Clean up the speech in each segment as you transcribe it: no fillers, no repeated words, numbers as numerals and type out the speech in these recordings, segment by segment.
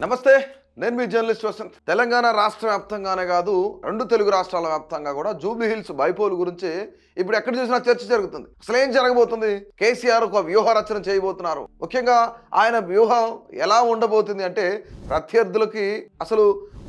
నమస్తే, నేను మీ జర్నలిస్ట్ వసంత్. తెలంగాణ రాష్ట్ర వ్యాప్తంగానే కాదు, రెండు తెలుగు రాష్ట్రాల వ్యాప్తంగా కూడా జూబ్లీ హిల్స్ బైపోల్ గురించి ఇప్పుడు ఎక్కడ చూసినా చర్చ జరుగుతుంది. అసలు ఏం జరగబోతుంది? కేసీఆర్ ఒక వ్యూహ రచన చేయబోతున్నారు. ముఖ్యంగా ఆయన వ్యూహం ఎలా ఉండబోతుంది అంటే ప్రత్యర్థులకి అసలు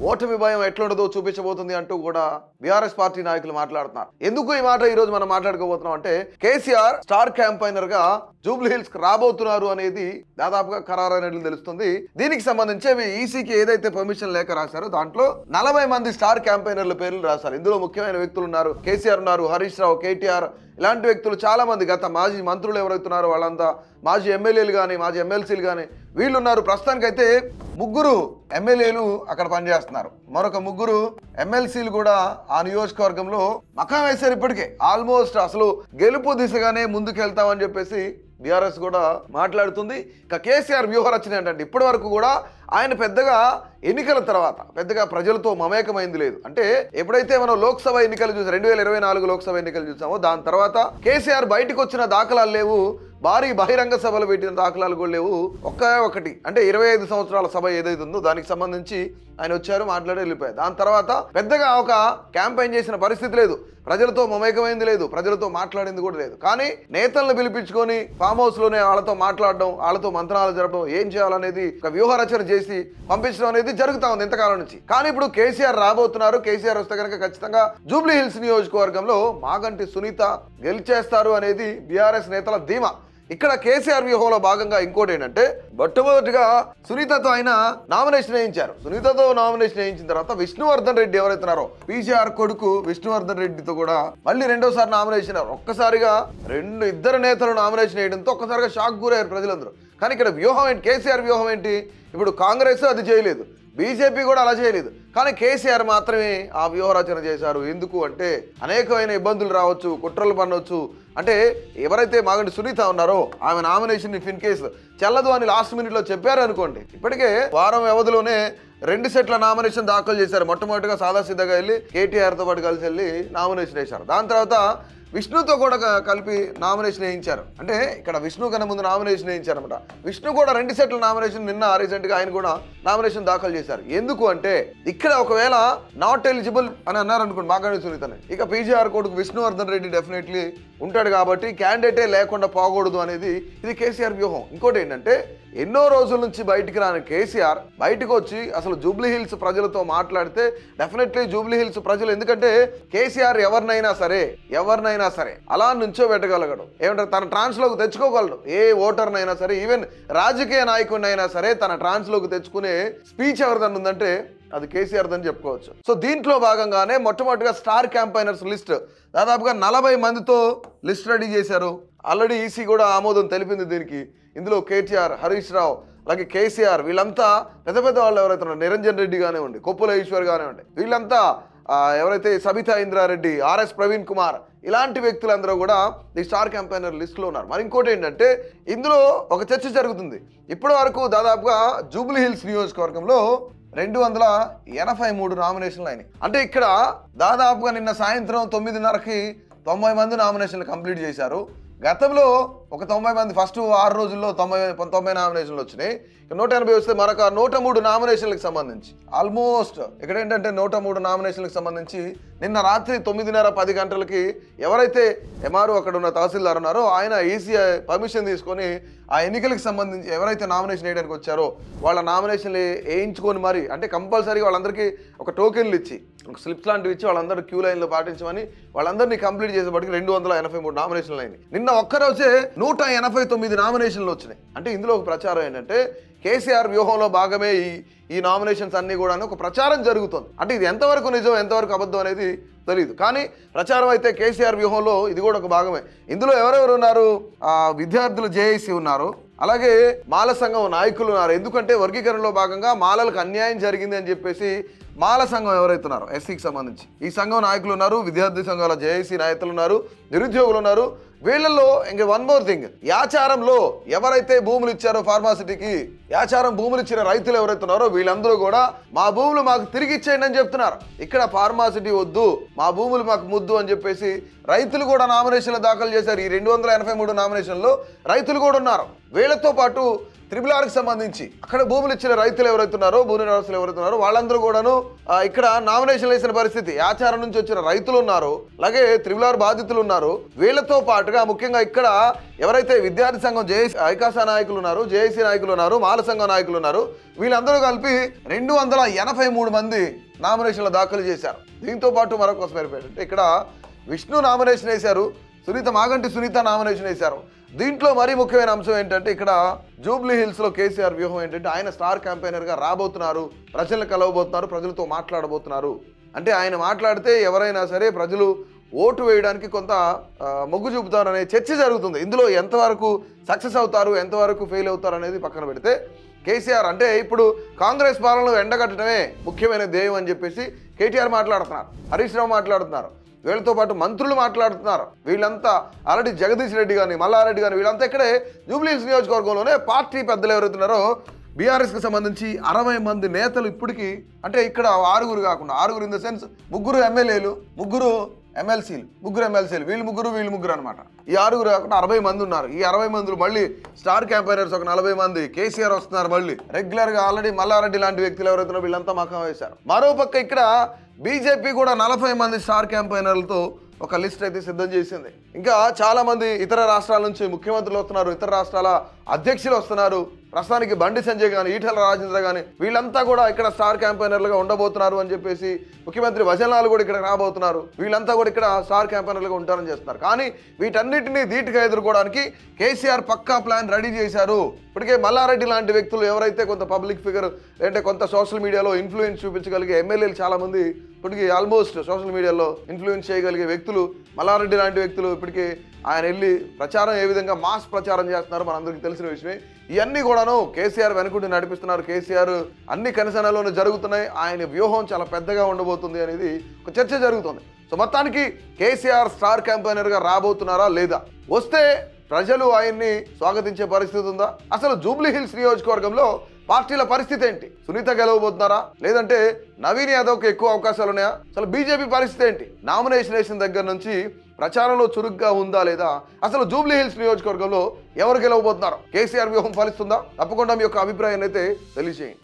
ఓటమి భయం ఎట్లుండదో చూపించబోతుంది అంటూ కూడా బీఆర్ఎస్ పార్టీ నాయకులు మాట్లాడుతున్నారు. ఎందుకు ఈ మాట ఈ రోజు మనం మాట్లాడుకోబోతున్నాం అంటే కేసీఆర్ స్టార్ క్యాంపైనర్ గా జూబ్లీ హిల్స్ కి రాబోతున్నారు అనేది దాదాపుగా ఖరారైనట్లు తెలుస్తుంది. దీనికి సంబంధించి ఈసీకి ఏదైతే పర్మిషన్ లేఖ రాశారో దాంట్లో 40 మంది స్టార్ క్యాంపైనర్ల పేర్లు రాశారు. ఇందులో ముఖ్యమైన వ్యక్తులు ఉన్నారు. కేసీఆర్ ఉన్నారు, హరీష్ రావు, కేటీఆర్ ఇలాంటి వ్యక్తులు చాలా మంది. గత మాజీ మంత్రులు ఎవరైతున్నారో వాళ్ళంతా, మాజీ ఎమ్మెల్యేలు కానీ మాజీ ఎమ్మెల్సీలు కానీ వీళ్ళు ఉన్నారు. ప్రస్తుతానికైతే 3 ఎమ్మెల్యేలు అక్కడ పనిచేస్తున్నారు. మరొక 3 ఎమ్మెల్సీలు కూడా ఆ నియోజకవర్గంలో మకాం వేశారు. ఇప్పటికే ఆల్మోస్ట్ అసలు గెలుపు దిశగానే ముందుకెళ్తామని చెప్పేసి బీఆర్ఎస్ కూడా మాట్లాడుతుంది. ఇక కేసీఆర్ వ్యూహ రచన ఏంటంటే ఇప్పటి వరకు కూడా ఆయన పెద్దగా ఎన్నికల తర్వాత పెద్దగా ప్రజలతో మమేకమైంది లేదు. అంటే ఎప్పుడైతే మనం లోక్సభ ఎన్నికలు చూసాం, 2024 లోక్సభ ఎన్నికలు చూసామో దాని తర్వాత కేసీఆర్ బయటకు వచ్చిన దాఖలాలు లేవు. భారీ బహిరంగ సభలు పెట్టిన దాఖలాలు కూడా లేవు. ఒకటి అంటే 25 సంవత్సరాల సభ ఏదైతే ఉందో దానికి సంబంధించి ఆయన వచ్చారు, మాట్లాడి వెళ్ళిపోయారు. దాని తర్వాత పెద్దగా ఒక క్యాంపెయిన్ చేసిన పరిస్థితి లేదు. ప్రజలతో మమేకమైంది లేదు, ప్రజలతో మాట్లాడింది కూడా లేదు. కానీ నేతలను పిలిపించుకొని ఫామ్ హౌస్ లోనే వాళ్ళతో మాట్లాడడం, వాళ్ళతో మంత్రాలు జరపడం, ఏం చేయాలనేది ఒక వ్యూహ రచన చేసి పంపించడం అనేది జరుగుతా ఉంది ఇంతకాలం నుంచి. కానీ ఇప్పుడు కేసీఆర్ రాబోతున్నారు. కేసీఆర్ వస్తే కనుక ఖచ్చితంగా జూబ్లీ హిల్స్ నియోజకవర్గంలో మాగంటి సునీత గెలిచేస్తారు అనేది బీఆర్ఎస్ నేతల ధీమా. ఇక్కడ కేసీఆర్ వ్యూహంలో భాగంగా ఇంకోటి ఏంటంటే మొట్టమొదటిగా సునీతతో ఆయన నామినేషన్ వేయించారు. సునీతతో నామినేషన్ వేయించిన తర్వాత విష్ణువర్ధన్ రెడ్డి ఎవరైతున్నారో పీసీఆర్ కొడుకు విష్ణువర్ధన్ రెడ్డితో కూడా మళ్ళీ రెండోసారి నామినేషన్. ఒక్కసారిగా ఇద్దరు నేతలు నామినేషన్ వేయడంతో ఒక్కసారిగా షాక్ గురయ్యారు ప్రజలందరూ. కానీ ఇక్కడ వ్యూహం ఏంటి? కేసీఆర్ వ్యూహం ఏంటి? ఇప్పుడు కాంగ్రెస్ అది చేయలేదు, బీజేపీ కూడా అలా చేయలేదు. కానీ కేసీఆర్ మాత్రమే ఆ వ్యూహ రచన చేశారు. ఎందుకు అంటే అనేకమైన ఇబ్బందులు రావచ్చు, కుట్రలు పనవచ్చు. అంటే ఎవరైతే మాగంటి సునీత ఉన్నారో ఆమె నామినేషన్ ఇన్ కేసు చెల్లదు అని లాస్ట్ మినిట్లో చెప్పారు అనుకోండి, ఇప్పటికే వారం వ్యవధిలోనే 2 సెట్ల నామినేషన్ దాఖలు చేశారు. మొట్టమొదటిగా సాదాసీదాగా వెళ్ళి కేటీఆర్తో పాటు కలిసి వెళ్ళి నామినేషన్ వేశారు. దాని తర్వాత విష్ణుతో కూడా కలిపి నామినేషన్ వేయించారు. అంటే ఇక్కడ విష్ణు కన్నా ముందు నామినేషన్ వేయించారు అనమాట. విష్ణు కూడా 2 సెట్ల నామినేషన్ నిన్న రీసెంట్గా ఆయన కూడా నామినేషన్ దాఖలు చేశారు. ఎందుకు అంటే ఇక్కడ ఒకవేళ నాట్ ఎలిజిబుల్ అని అన్నారు అనుకోండి మాగంటి సునీతని, ఇక పీజీఆర్ కొడుకు విష్ణువర్ధన్ రెడ్డి డెఫినెట్లీ ఉంటాడు కాబట్టి క్యాండిడేటే లేకుండా పోకూడదు అనేది ఇది కేసీఆర్ వ్యూహం. ఇంకోటి ఏంటంటే ఎన్నో రోజుల నుంచి బయటికి రాని కేసీఆర్ బయటకు వచ్చి అసలు జూబ్లీ హిల్స్ ప్రజలతో మాట్లాడితే డెఫినెట్లీ జూబ్లీ హిల్స్ ప్రజలు, ఎందుకంటే కేసీఆర్ ఎవరినైనా సరే అలా నుంచో పెట్టగలగడు. ఏమంటారు, తన ట్రాన్స్లోకి తెచ్చుకోగలడు. ఏ ఓటర్నైనా సరే, ఈవెన్ రాజకీయ నాయకుడినైనా సరే తన ట్రాన్స్లోకి తెచ్చుకునే స్పీచ్ ఎవరిదన్నా ఉందంటే అది కేసీఆర్ అని చెప్పుకోవచ్చు. సో దీంట్లో భాగంగానే మొట్టమొదటిగా స్టార్ క్యాంపైనర్స్ లిస్ట్ దాదాపుగా 40 మందితో లిస్ట్ రెడీ చేశారు. ఆల్రెడీ ఈసీ కూడా ఆమోదం తెలిపింది దీనికి. ఇందులో కేటీఆర్, హరీష్ రావు, అలాగే కేసీఆర్ వీళ్ళంతా పెద్ద వాళ్ళు ఎవరైతే ఉన్నారు, నిరంజన్ రెడ్డి కానివ్వండి, కొప్పుల ఈశ్వర్ కానివ్వండి, వీళ్ళంతా ఎవరైతే సబితా ఇంద్రారెడ్డి, ఆర్ఎస్ ప్రవీణ్ కుమార్ ఇలాంటి వ్యక్తులందరూ కూడా ఈ స్టార్ క్యాంపైనర్ లిస్టులో ఉన్నారు. మరి ఇంకోటి ఏంటంటే ఇందులో ఒక చర్చ జరుగుతుంది. ఇప్పటి వరకు దాదాపుగా జూబ్లీ హిల్స్ నియోజకవర్గంలో 283 నామినేషన్లు అయినాయి. అంటే ఇక్కడ దాదాపుగా నిన్న సాయంత్రం 9:30కి 90 మంది నామినేషన్లు కంప్లీట్ చేశారు. గతంలో ఒక 90 మంది ఫస్ట్ 6 రోజుల్లో 90 నామినేషన్లు వచ్చినాయి. 180 వస్తే మరొక 103 నామినేషన్లకు సంబంధించి ఆల్మోస్ట్ ఇక్కడ ఏంటంటే 103 నామినేషన్లకు సంబంధించి నిన్న రాత్రి 9:30-10 గంటలకి ఎవరైతే ఎంఆర్ఓ అక్కడ ఉన్న తహసీల్దార్ ఉన్నారో ఆయన ఈసీ పర్మిషన్ తీసుకొని ఆ ఎన్నికలకు సంబంధించి ఎవరైతే నామినేషన్ వేయడానికి వచ్చారో వాళ్ళ నామినేషన్లు వేయించుకొని మరి, అంటే కంపల్సరీగా వాళ్ళందరికీ ఒక టోకెన్లు ఇచ్చి, ఒక స్లిప్స్ లాంటివి ఇచ్చి వాళ్ళందరూ క్యూ లైన్లో పాటించమని వాళ్ళందరినీ కంప్లీట్ చేసేప్పటికి 283 నామినేషన్లు అయినాయి. నిన్న ఒక్కరోజే 189 నామినేషన్లు వచ్చినాయి. అంటే ఇందులో ఒక ప్రచారం ఏంటంటే కేసీఆర్ వ్యూహంలో భాగమే ఈ నామినేషన్స్ అన్ని కూడా ఒక ప్రచారం జరుగుతుంది. అంటే ఇది ఎంతవరకు నిజం ఎంతవరకు అబద్ధం అనేది తెలియదు. కానీ ప్రచారం అయితే కేసీఆర్ వ్యూహంలో ఇది కూడా ఒక భాగమే. ఇందులో ఎవరెవరు ఉన్నారు? విద్యార్థులు జేఏసీ ఉన్నారు, అలాగే మాల సంఘం నాయకులు ఉన్నారు. ఎందుకంటే వర్గీకరణలో భాగంగా మాలలకు అన్యాయం జరిగింది అని చెప్పేసి మాల సంఘం ఎవరైతే ఉన్నారో ఎస్సీకి సంబంధించి ఈ సంఘం నాయకులు ఉన్నారు, విద్యార్థి సంఘాల జేఏసీ నాయకులు ఉన్నారు, నిరుద్యోగులు ఉన్నారు. వీళ్ళల్లో ఇంక వన్ మోర్ థింగ్, యాచారంలో ఎవరైతే భూములు ఇచ్చారో ఫార్మాసిటీకి, యాచారం భూములు ఇచ్చిన రైతులు ఎవరైతే ఉన్నారో వీళ్ళందరూ కూడా మా భూములు మాకు తిరిగి ఇచ్చేయండి అని చెప్తున్నారు. ఇక్కడ ఫార్మాసిటీ వద్దు, మా భూములు మాకు ముద్దు అని చెప్పేసి రైతులు కూడా నామినేషన్లు దాఖలు చేశారు. ఈ 283 నామినేషన్లో రైతులు కూడా ఉన్నారు. వీళ్ళతో పాటు RRRకి సంబంధించి అక్కడ భూములు ఇచ్చిన రైతులు ఎవరైతే ఉన్నారో, భూమి నివాసులు ఎవరైతే ఉన్నారో వాళ్ళందరూ కూడాను ఇక్కడ నామినేషన్లు వేసిన పరిస్థితి. ఆచారం నుంచి వచ్చిన రైతులు ఉన్నారు, అలాగే RRR బాధితులు ఉన్నారు. వీళ్ళతో పాటుగా ముఖ్యంగా ఇక్కడ ఎవరైతే విద్యార్థి సంఘం జేఏసీ ఐకాసా నాయకులు ఉన్నారు, జేఏసీ నాయకులు ఉన్నారు, మాల సంఘం నాయకులు ఉన్నారు, వీళ్ళందరూ కలిపి 283 మంది నామినేషన్లు దాఖలు చేశారు. దీంతో పాటు మరొక పేరు ఇక్కడ విష్ణు నామినేషన్ వేశారు, మాగంటి సునీత నామినేషన్ వేశారు. దీంట్లో మరీ ముఖ్యమైన అంశం ఏంటంటే ఇక్కడ జూబ్లీ హిల్స్లో కేసీఆర్ వ్యూహం ఏంటంటే ఆయన స్టార్ క్యాంపెయినర్గా రాబోతున్నారు, ప్రజలను కలవబోతున్నారు, ప్రజలతో మాట్లాడబోతున్నారు. అంటే ఆయన మాట్లాడితే ఎవరైనా సరే ప్రజలు ఓటు వేయడానికి కొంత మొగ్గు చూపుతారు అనే చర్చ జరుగుతుంది. ఇందులో ఎంతవరకు సక్సెస్ అవుతారు, ఎంతవరకు ఫెయిల్ అవుతారు అనేది పక్కన పెడితే కేసీఆర్ అంటే ఇప్పుడు కాంగ్రెస్ పాలనలో ఎండగట్టడమే ముఖ్యమైన ధ్యేయం అని చెప్పేసి కేటీఆర్ మాట్లాడుతున్నారు, హరీష్ రావు మాట్లాడుతున్నారు, వీళ్ళతో పాటు మంత్రులు మాట్లాడుతున్నారు. వీళ్ళంతా ఆల్రెడీ జగదీష్ రెడ్డి కానీ మల్లారెడ్డి కానీ వీళ్ళంతా ఇక్కడే జూబ్లీ హిల్స్ నియోజకవర్గంలోనే పార్టీ పెద్దలు ఎవరైతున్నారో బీఆర్ఎస్కి సంబంధించి 60 మంది నేతలు ఇప్పటికీ, అంటే ఇక్కడ 6 కాకుండా 6 ఇన్ ద సెన్స్ 3 ఎమ్మెల్యేలు, 3 ఎమ్మెల్సీలు, 3 ఎమ్మెల్సీలు, వీళ్ళు ముగ్గురు అనమాట. ఈ 6 కాకుండా 60 మంది ఉన్నారు. ఈ 60 మందిలో మళ్ళీ స్టార్ క్యాంపెయినర్స్ ఒక 40 మంది, కేసీఆర్ వస్తున్నారు మళ్ళీ రెగ్యులర్గా. ఆల్రెడీ మల్లారెడ్డి లాంటి వ్యక్తులు ఎవరైతున్నారో వీళ్ళంతా మకం వేశారు. మరోపక్క ఇక్కడ బీజేపీ కూడా 40 మంది స్టార్ క్యాంపెయినర్లతో ఒక లిస్ట్ అయితే సిద్ధం చేసింది. ఇంకా చాలా మంది ఇతర రాష్ట్రాల నుంచి ముఖ్యమంత్రులు వస్తున్నారు, ఇతర రాష్ట్రాల అధ్యక్షులు వస్తున్నారు. ప్రస్తుతానికి బండి సంజయ్ కానీ, ఈటెల రాజేంద్ర కానీ వీళ్ళంతా కూడా ఇక్కడ స్టార్ క్యాంపెయినర్లుగా ఉండబోతున్నారు అని చెప్పేసి ముఖ్యమంత్రి భజనలాల్ కూడా ఇక్కడ రాబోతున్నారు. వీళ్ళంతా కూడా ఇక్కడ స్టార్ క్యాంపెయినర్లుగా ఉంటారని చేస్తున్నారు. కానీ వీటన్నిటిని ధీటుగా ఎదుర్కోవడానికి కేసీఆర్ పక్కా ప్లాన్ రెడీ చేశారు. ఇప్పటికే మల్లారెడ్డి లాంటి వ్యక్తులు ఎవరైతే కొంత పబ్లిక్ ఫిగర్ అంటే కొంత సోషల్ మీడియాలో ఇన్ఫ్లుయెన్స్ చూపించగలిగే ఎమ్మెల్యేలు చాలా మంది ఇప్పటికీ ఆల్మోస్ట్ సోషల్ మీడియాలో ఇన్ఫ్లుయెన్స్ చేయగలిగే వ్యక్తులు మల్లారెడ్డి లాంటి వ్యక్తులు ఇప్పటికీ ఆయన వెళ్ళి ప్రచారం ఏ విధంగా మాస్ ప్రచారం చేస్తున్నారు మనందరికీ తెలిసిన విషయమే. ఇవన్నీ కూడాను కేసీఆర్ వెనుకుండి నడిపిస్తున్నారు. కేసీఆర్ అన్ని కనసనలోనే జరుగుతున్నాయి. ఆయన వ్యూహం చాలా పెద్దగా ఉండబోతుంది అనేది ఒక చర్చ జరుగుతుంది. సో మొత్తానికి కేసీఆర్ స్టార్ క్యాంపెయినర్గా రాబోతున్నారా లేదా, వస్తే ప్రజలు ఆయన్ని స్వాగతించే పరిస్థితి ఉందా, అసలు జూబ్లీ హిల్స్ నియోజకవర్గంలో పార్టీల పరిస్థితి ఏంటి, సునీత గెలవబోతున్నారా లేదంటే నవీన్ యాదవ్కి ఎక్కువ అవకాశాలు ఉన్నాయా, అసలు బీజేపీ పరిస్థితి ఏంటి, నామినేషన్ వేసిన దగ్గర నుంచి ప్రచారంలో చురుగ్గా ఉందా లేదా, అసలు జూబ్లీ హిల్స్ నియోజకవర్గంలో ఎవరు గెలవబోతున్నారో, కేసీఆర్ వ్యూహం ఫలిస్తుందా? తప్పకుండా మీ యొక్క అభిప్రాయాన్ని అయితే తెలియజేయండి.